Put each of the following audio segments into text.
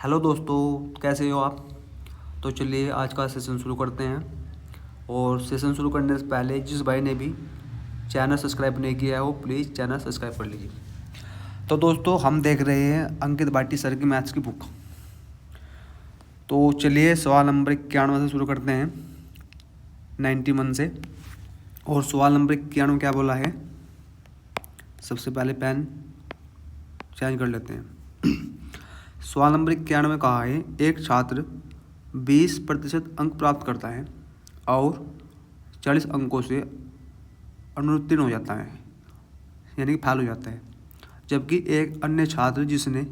Hello दोस्तों, कैसे हो आप। तो चलिए आज का सेशन शुरू करते हैं। और सेशन शुरू करने से पहले जिस भाई ने भी चैनल सब्सक्राइब नहीं किया है वो प्लीज़ चैनल सब्सक्राइब कर लीजिए। तो दोस्तों हम देख रहे हैं अंकित भाटी सर की मैथ्स की बुक। तो चलिए सवाल नंबर 91 से शुरू करते हैं, 91 से। और सवाल नंबर 91 क्या बोला है, सबसे पहले पेन चेंज कर लेते हैं। सवाल नंबर 91 में कहा है एक छात्र 20% अंक प्राप्त करता है और 40 अंकों से अनुत्तीर्ण हो जाता है, यानी कि फेल हो जाता है। जबकि एक अन्य छात्र जिसने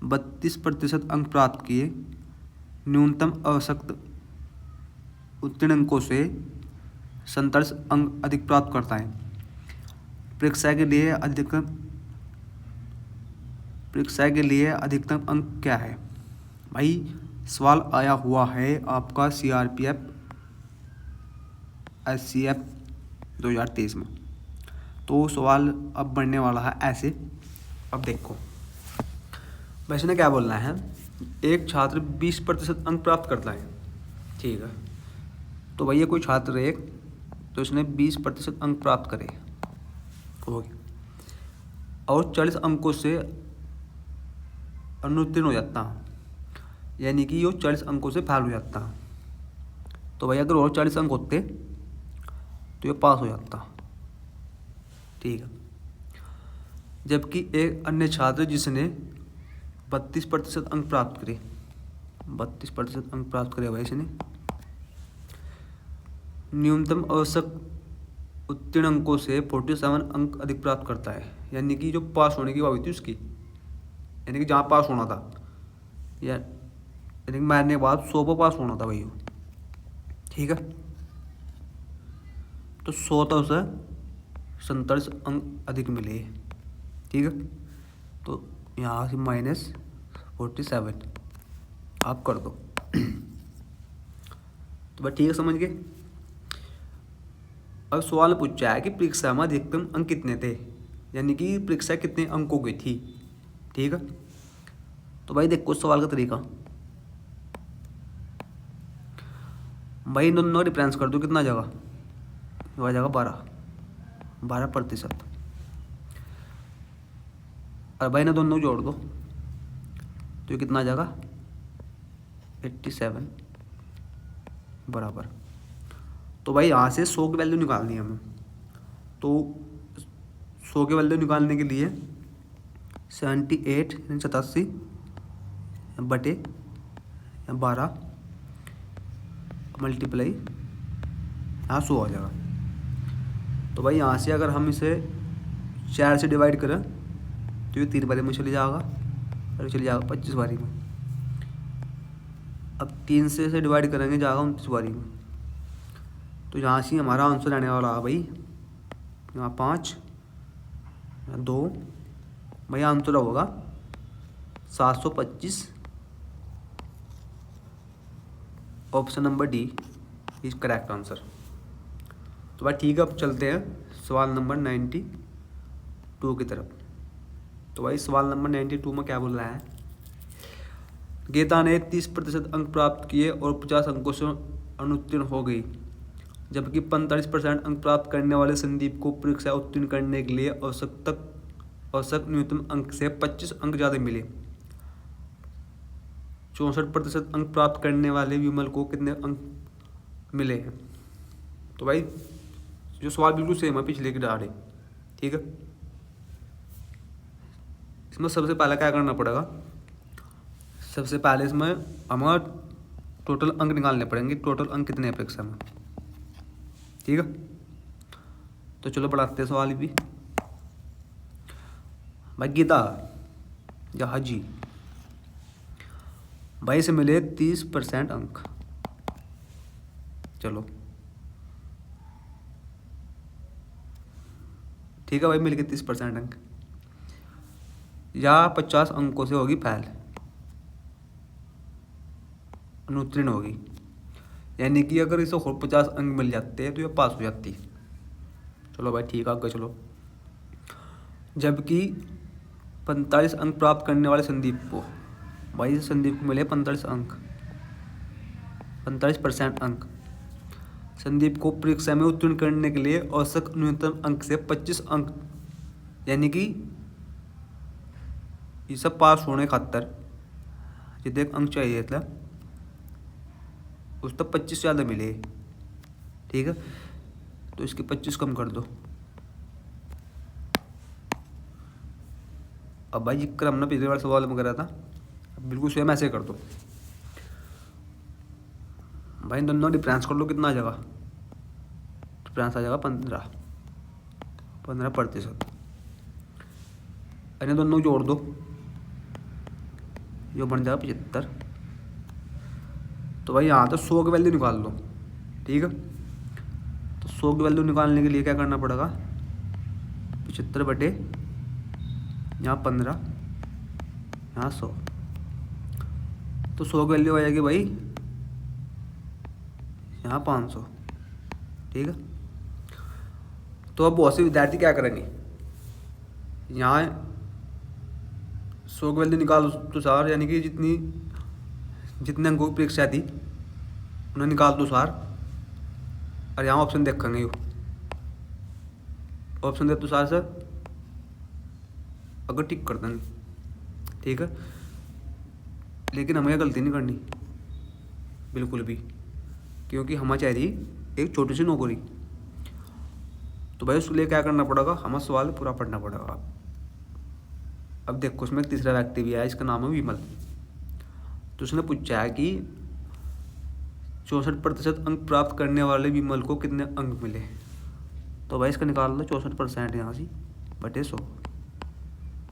32% अंक प्राप्त किए न्यूनतम आवश्यक उत्तीर्ण अंकों से 47 अंक अधिक प्राप्त करता है। परीक्षा के लिए अधिकतम अंक क्या है। भाई सवाल आया हुआ है आपका CRPF SCF 2023 में। तो सवाल अब बनने वाला है ऐसे। अब देखो वैसे ने क्या बोलना है, एक छात्र 20% अंक प्राप्त करता है, ठीक है। तो भैया कोई छात्र एक, तो इसने 20% अंक प्राप्त करे हो गया और 40 अंकों से अनुत्तीर्ण हो जाता हूँ, यानी कि ये 40 अंकों से फेल हो जाता है। तो भाई अगर और 40 अंक होते तो ये पास हो जाता, ठीक है। जबकि एक अन्य छात्र जिसने 32% अंक प्राप्त करे, 32% अंक प्राप्त करे भाई इसने, न्यूनतम आवश्यक उत्तीर्ण अंकों से 47 अंक अधिक प्राप्त करता है, यानी कि जो पास होने की बात थी उसकी, यानी कि जहाँ पास होना था, यानी कि मारने के बाद 100 पर पास होना था भाई, ठीक है। तो 100 तो उसे 47 अंक अधिक मिले, ठीक है। तो यहाँ से -47 आप कर दो। तो भाई ठीक है, समझ गए। अब सवाल पूछा है कि परीक्षा में अधिकतम अंक कितने थे, यानी कि परीक्षा कितने अंकों की थी, ठीक है। तो भाई देखो सवाल का तरीका, भाई दोनों डिफरेंस कर दो, कितना जगह हो जाएगा 12% और भाई ना दोनों जोड़ दो तो ये कितना आ जाएगा 87 बराबर। तो भाई यहाँ से 100 की वैल्यू निकालनी है हमें। तो 100 की वैल्यू निकालने के लिए 78 यानी 87 बटे 12 मल्टीप्लाई यहाँ 100 आ जाएगा। तो भाई यहाँ से अगर हम इसे 4 से डिवाइड करें तो ये 3 बारी में चले जाएगा और चले जाएगा 25 बारी में। अब 3 से इसे डिवाइड करेंगे जाएगा 29 बारी में। तो यहाँ से हमारा आंसर आने वाला है भाई, यहाँ 5 2 भाई आंसर होगा 725। Option number D is correct answer. तो भाई ठीक है, अब चलते हैं सवाल नंबर 92 की तरफ। तो भाई सवाल नंबर 92 में क्या बोल रहा है, गीता ने 30% अंक प्राप्त किए और 50 अंकों से अनुत्तीर्ण हो गई, जबकि 45% अंक प्राप्त करने वाले संदीप को परीक्षा उत्तीर्ण करने के लिए औसत न्यूनतम अंक से 25 अंक ज़्यादा मिले। 64% अंक प्राप्त करने वाले विमल को कितने अंक मिले हैं। तो भाई जो सवाल बिल्कुल सेम है पिछले की डाले, ठीक है। इसमें सबसे पहले क्या करना पड़ेगा, सबसे पहले इसमें हमें टोटल अंक निकालने पड़ेंगे, टोटल अंक कितने हैं परीक्षा में, ठीक है। तो चलो बढ़ाते हैं सवाल भी। भाई गीता या हाजी भाई से मिले 30% अंक, चलो ठीक है भाई, मिल गए 30% अंक, या 50 अंकों से होगी फेल, अनुत्तीर्ण होगी, यानी कि अगर इसे 50 अंक मिल जाते हैं तो ये पास हो जाती। चलो भाई ठीक है, आगे चलो। जबकि 45 अंक प्राप्त करने वाले संदीप को भाई संदीप को मिले 45 अंक, 45% अंक। संदीप को परीक्षा में उत्तीर्ण करने के लिए औसत न्यूनतम अंक से 25 अंक, यानी कि ये सब पास होने खातर जितने अंक चाहिए था उस तक 25 ज़्यादा मिले। ठीक है, तो इसके 25 कम कर दो। अब भाई ये क्रम ना पिछले बार सवाल में करा था, अब बिल्कुल सेम ऐसे कर दो भाई। दोनों डिफरेंस कर लो, कितना आ जाएगा? डिफरेंस आ जाएगा 15%। इन्हें दोनों जोड़ दो, ये बन जाएगा 75। तो भाई यहाँ तो 100 की वैल्यू निकाल लो। ठीक है, तो 100 की वैल्यू निकालने के लिए क्या करना पड़ेगा? 75 बटे यहाँ 15, यहाँ 100। तो 100 की वैल्यू आ जाएगी भाई यहाँ 500। ठीक है, तो अब बहुत से विद्यार्थी क्या करेंगे, यहाँ 100 की वैल्यू निकाल तो सार, यानी कि जितने अंकों की परीक्षा थी उन्हें निकाल दो सार, और यहाँ ऑप्शन देखेंगे, ऑप्शन दे तो सार सर अगर टिक कर देंगे। ठीक है, लेकिन हमें गलती नहीं करनी बिल्कुल भी, क्योंकि हमें चाहिए एक छोटी सी नौकरी। तो भाई उसके लिए क्या करना पड़ेगा? हमें सवाल पूरा पढ़ना पड़ेगा। अब देखो उसमें एक तीसरा व्यक्ति भी है, इसका नाम है विमल। तो उसने पूछा है कि 64% अंक प्राप्त करने वाले विमल को कितने अंक मिले। तो भाई इसका निकाल लो 64% यहाँ से बटे 100,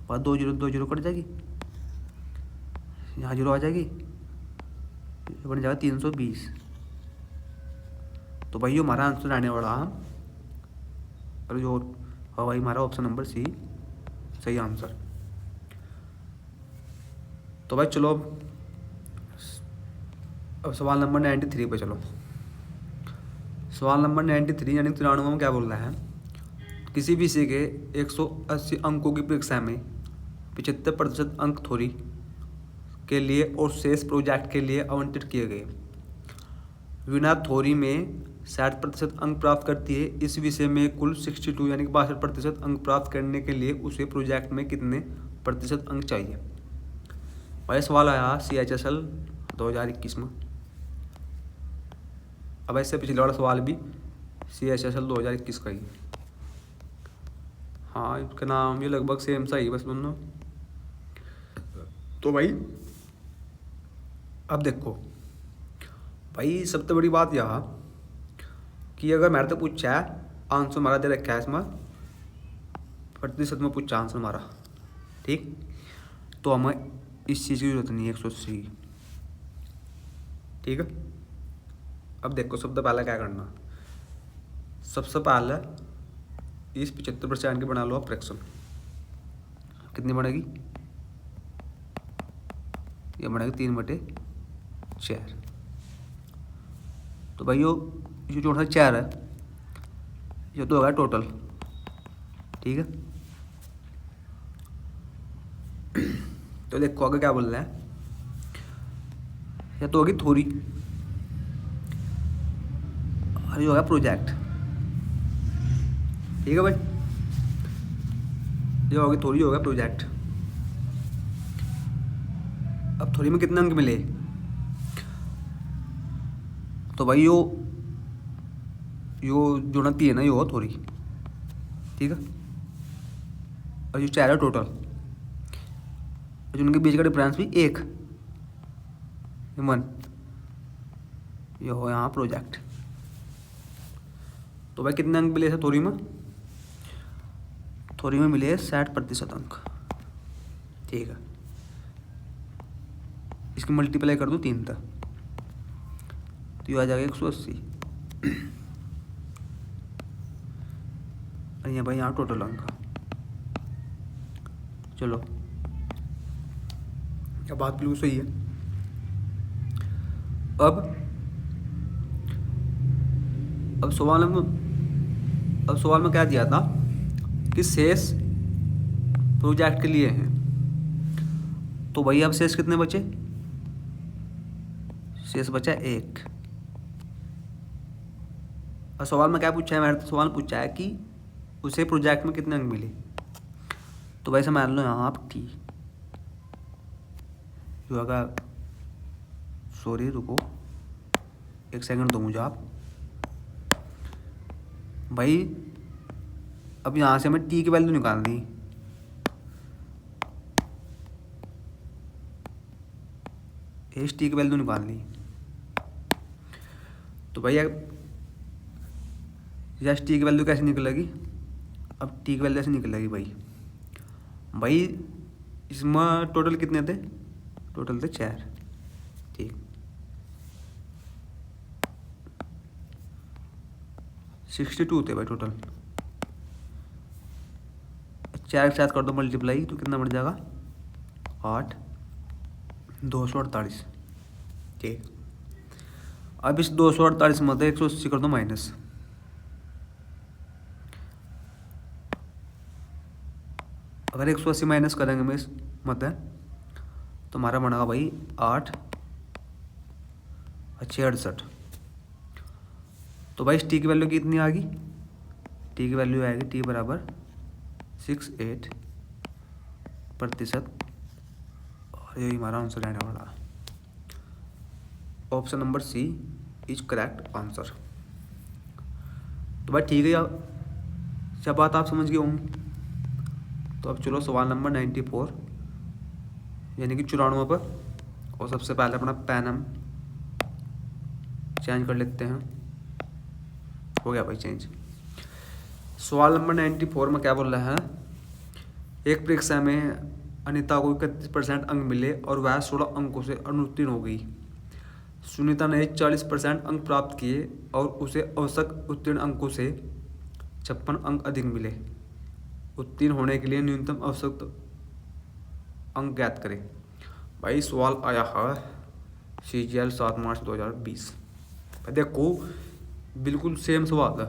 बाद 2 0 कट जाएगी, यहाँ 0 आ जाएगी, बन जाएगा 320। तो भाई ये हमारा आंसर आने वाला है, और जो हाँ भाई हमारा ऑप्शन नंबर सी सही आंसर। तो भाई चलो अब सवाल नंबर 93 पे चलो। सवाल नंबर 93 यानी 93 में क्या बोल रहा है? किसी विषय के 180 अंकों की परीक्षा में 75% अंक थ्योरी के लिए और शेष प्रोजेक्ट के लिए आवंटित किए गए। वीणा थ्योरी में 60% अंक प्राप्त करती है। इस विषय में कुल 62 यानी कि 62% अंक प्राप्त करने के लिए उसे प्रोजेक्ट में कितने प्रतिशत अंक चाहिए? भाई सवाल आया CHSL 2021 में। अब इससे पिछले वाला सवाल भी CHSL 2021 का ही। हाँ इसका नाम ये लगभग सेम सा ही बस दोनों। तो भाई अब देखो भाई सबसे बड़ी बात यह कि अगर मेरे तो पूछा है आंसर हमारा दे रखा है, इसमें प्रतिशत में पूछा आंसर हमारा, ठीक, तो हमें इस चीज़ की जरूरत नहीं है 180। ठीक है, अब देखो सबसे पहले क्या करना, सबसे पहले इस 75% की बना लो आप फ्रैक्शन। कितनी बनेगी? ये बनेगी 3/4। तो भाई ये जो 4 है ये तो होगा टोटल। ठीक है, तो देखो आगे क्या बोल रहा है, या तो होगी थ्योरी और ये होगा प्रोजेक्ट। ठीक है भाई, ये होगी थ्योरी, होगा प्रोजेक्ट। अब थ्योरी में कितने अंक मिले? तो भाई यो जो ना 3 है ये हो थ्योरी। ठीक है, और जो 4 है टोटल, और उनके बीच का डिफरेंस भी 1 ये हो यहाँ प्रोजेक्ट। तो भाई कितने अंक मिले थे थ्योरी में? थ्योरी में मिले 60% अंक। ठीक है, इसकी मल्टीप्लाई कर दूँ 3 तक तो ये आ जाएगा 180। और यहाँ भाई यहाँ टोटल अंक। चलो क्या बात बिल्कुल सही है। अब सवाल में क्या दिया था कि शेष प्रोजेक्ट के लिए हैं। तो भाई अब शेष कितने बचे, शेष बचा 1। और सवाल में क्या पूछा है, मेरे तो सवाल पूछा है कि उसे प्रोजेक्ट में कितने अंक मिले। तो भाई से मान लो यहाँ आप टी जो अगर, सॉरी रुको 1 सेकंड दो मुझे आप भाई। अब यहाँ से हमें टी की वैल्यू निकालनी, एच टी की वैल्यू निकालनी। तो भाई एच टी की वैल्यू कैसे निकलेगी, अब टी की वैल्यू ऐसे निकलेगी भाई इसमें टोटल कितने थे, टोटल थे 4, ठीक। 62 थे भाई टोटल। 4 के साथ कर दो मल्टीप्लाई तो कितना बढ़ जाएगा 8, 248, ठीक। अब इस 248 में तो 180 कर दो माइनस, अगर 180 माइनस करेंगे मैं इस मत है तो हमारा बनेगा भाई 8 और 68। तो भाई इस टी की वैल्यू कितनी आ गई, टी की वैल्यू आएगी टी बराबर 68%। और यही हमारा आंसर रहने वाला। Option number C is correct answer. तो भाई ठीक है यार, सब बात आप समझ गए होंगे। तो अब चलो सवाल नंबर 94 यानी कि 94 पर, और सबसे पहले अपना पेन हम चेंज कर लेते हैं। हो गया भाई चेंज। सवाल नंबर 94 में क्या बोल रहा है, एक परीक्षा में अनीता को 31% अंक मिले और वह 16 अंकों से अनुत्तीर्ण हो गई। सुनीता ने 40% अंक प्राप्त किए और उसे औसत उत्तीर्ण अंकों से 56 अंक अधिक मिले। उत्तीर्ण होने के लिए न्यूनतम औसत अंक ज्ञात करें। भाई सवाल आया है CGL 7 मार्च 2020। देखो बिल्कुल सेम सवाल है,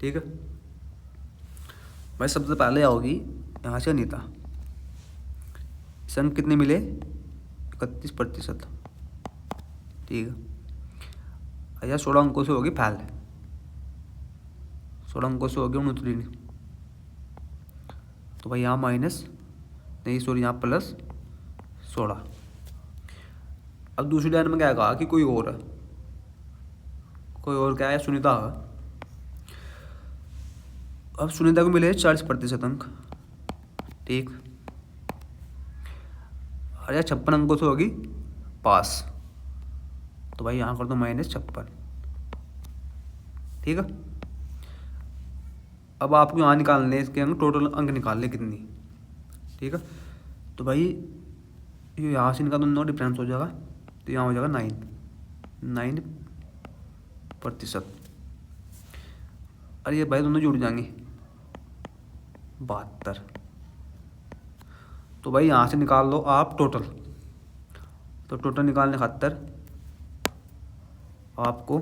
ठीक है भाई। सबसे पहले आओगी यहाँ से अनीता, इसे अंक कितने मिले 31%, ठीक है। अच्छा 16 अंकों से होगी फैल, 16 अंकों से होगी उत्तीर्ण। तो भाई यहाँ माइनस नहीं सॉरी यहाँ प्लस 16। अब दूसरी लाइन में क्या कहा कि कोई और है, कोई और क्या है, सुनीता है। अब सुनीता को मिले 40% अंक, ठीक। अरे 56 अंकों से होगी पास, तो भाई यहाँ कर दो -56, ठीक है। अब आपको यहाँ निकालने इसके अंक, टोटल अंक निकाल ले कितनी, ठीक है। तो भाई ये यहाँ से इनका दोनों डिफरेंस हो जाएगा, तो यहाँ हो जाएगा 9%। अरे ये भाई दोनों जुड़ जाएंगे 72। तो भाई यहाँ से निकाल लो आप टोटल। तो टोटल निकालने खातर आपको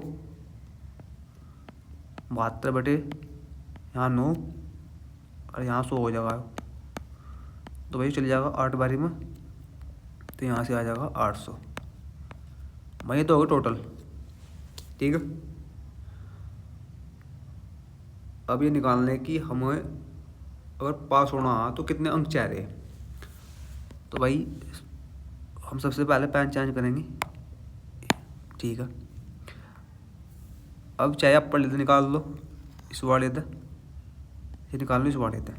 72 बटे यहाँ 9 और यहाँ 100 हो जाएगा। तो भाई चल जाएगा 8 बारी में, तो यहाँ से आ जाएगा 800। भाई तो होगा टोटल, ठीक है। अब ये निकालने की हमें अगर पास होना है तो कितने अंक चाहिए। तो भाई हम सबसे पहले पेन चेंज करेंगे, ठीक है। अब चाहे आप पढ़ लेते निकाल लो इस वाले थे, ये निकाल लो इस वाले थे।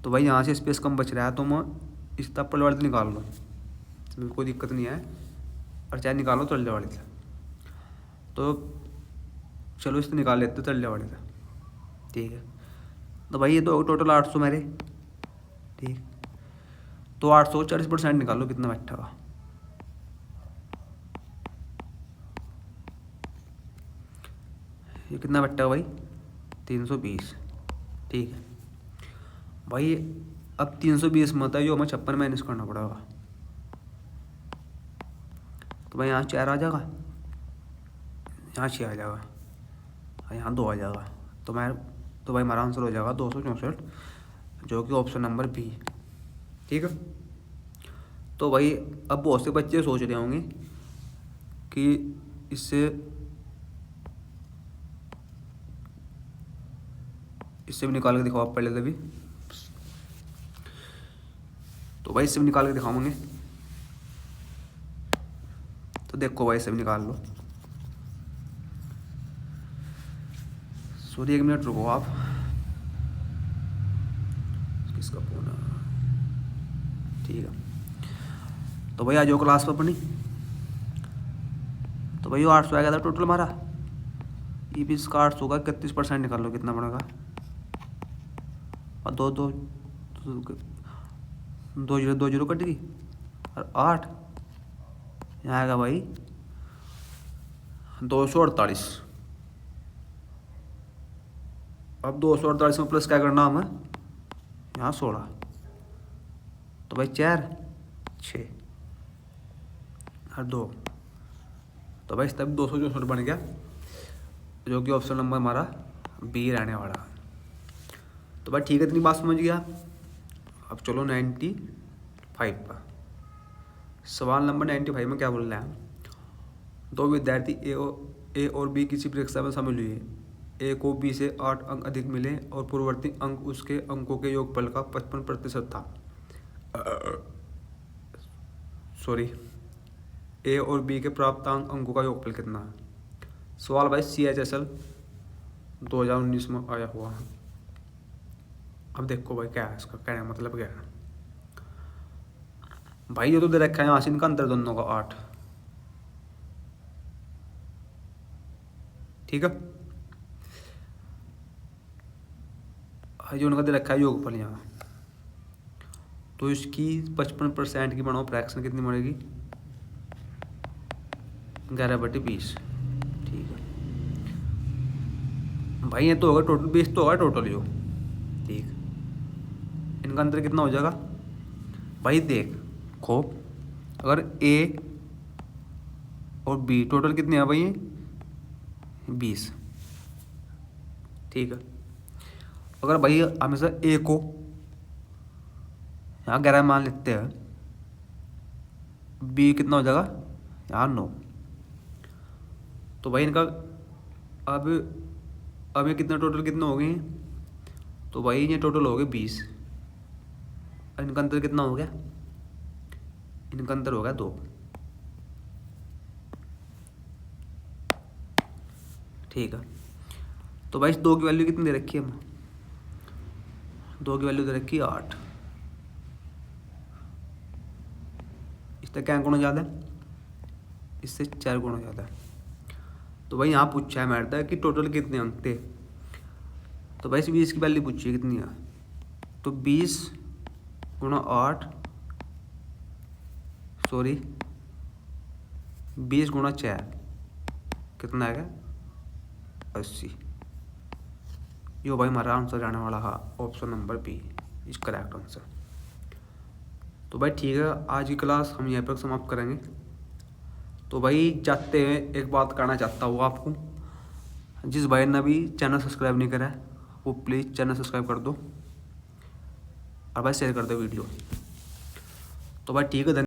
तो भाई यहाँ से स्पेस कम बच रहा है तो मैं इस तब पढ़ वाले थे निकाल लो, तो कोई दिक्कत नहीं है। और चाहे निकालो तल्ले वाले थे, तो चलो इससे निकाल लेते तल्ले वाले थे, ठीक है। तो भाई ये तो टोटल 800 मेरे, ठीक। तो 800 40% निकालो कितना बैठेगा, ये कितना बैठेगा भाई 320, ठीक है भाई। अब 320 में था जो हमें 56 माइनस करना पड़ेगा। तो भाई यहाँ 4 आ जाएगा, यहाँ 6 आ जाएगा, यहाँ 2 आ जाएगा। तो भाई हमारा आंसर हो जाएगा 264, जो कि ऑप्शन नंबर बी, ठीक है। तो भाई अब बहुत से बच्चे सोच रहे होंगे कि इससे भी निकाल के दिखाओ आप पहले से भी। तो भाई इससे भी निकाल के दिखाओगे। तो देखो भाई इससे भी निकाल लो। सॉरी 1 मिनट रुको आप। किसका फोन है? ठीक है। तो भाई आ जाओ क्लास पर अपनी। तो भाई 800 आ गया था टोटल हमारा। ये भी इसका 800 का 31% निकाल लो कितना बनेगा। और 2 जीरो कट गई और 8 यहाँ आएगा भाई 248। अब 248 में प्लस क्या करना हमें, यहाँ 16। तो भाई 4 6 और 2। तो भाई तब 264 बन गया, जो कि ऑप्शन नंबर हमारा बी रहने वाला। तो भाई ठीक है, इतनी बात समझ गया। अब चलो 95 पर। सवाल नंबर 95 में क्या बोल रहे हैं, 2 विद्यार्थी ए और बी किसी परीक्षा में शामिल हुए। ए को बी से 8 अंक अधिक मिले और पूर्ववर्ती अंक उसके अंकों के योगफल का 55% था। सॉरी, ए और बी के प्राप्त अंकों का योगफल कितना है। सवाल भाई CHSL 2019 में आया हुआ है। अब देखो भाई क्या है इसका कहने का मतलब क्या है। भाई ये तो दे रखा है यहाँ से इनका अंतर दोनों का 8, ठीक है। जो उनका दे रखा है योगफल यहाँ, तो इसकी 55% की बनाओ फ्रैक्शन कितनी बनेगी, 11/20। ठीक है भाई, ये तो होगा टोटल 20 तो होगा टोटल यो, ठीक। इनका अंतर कितना हो जाएगा भाई, देखो अगर ए और बी टोटल कितने हैं भाई, 20, ठीक है। अगर भाई हमेशा ए को यहाँ 11 मान लेते हैं, बी कितना हो जाएगा यहाँ 9। तो भाई इनका अब ये कितना टोटल कितना हो गए, तो भाई ये टोटल हो गए 20। इनका अंतर कितना हो गया, इनका अंतर हो गया 2, ठीक है। तो भाई 2 की वैल्यू कितनी दे रखी है, हम 2 की वैल्यू दे रखी है 8। इससे क्या गुना ज़्यादा है, इससे 4 गुना ज़्यादा है। तो भाई यहाँ पूछा है मैंने कि टोटल कितने अंक थे। तो भाई 20 की वैल्यू पूछी है कितनी है, तो 20 गुणा 8, सॉरी 20 गुणा 4 कितना आएगा 80। यो भाई हमारा आंसर जाने वाला है option number B is correct answer. तो भाई ठीक है, आज की क्लास हम यहीं पर समाप्त करेंगे। तो भाई जाते हुए एक बात कहना चाहता हूँ आपको, जिस भाई ने भी चैनल सब्सक्राइब नहीं करा है वो प्लीज़ चैनल सब्सक्राइब कर दो और भाई शेयर कर दो वीडियो। तो भाई ठीक है।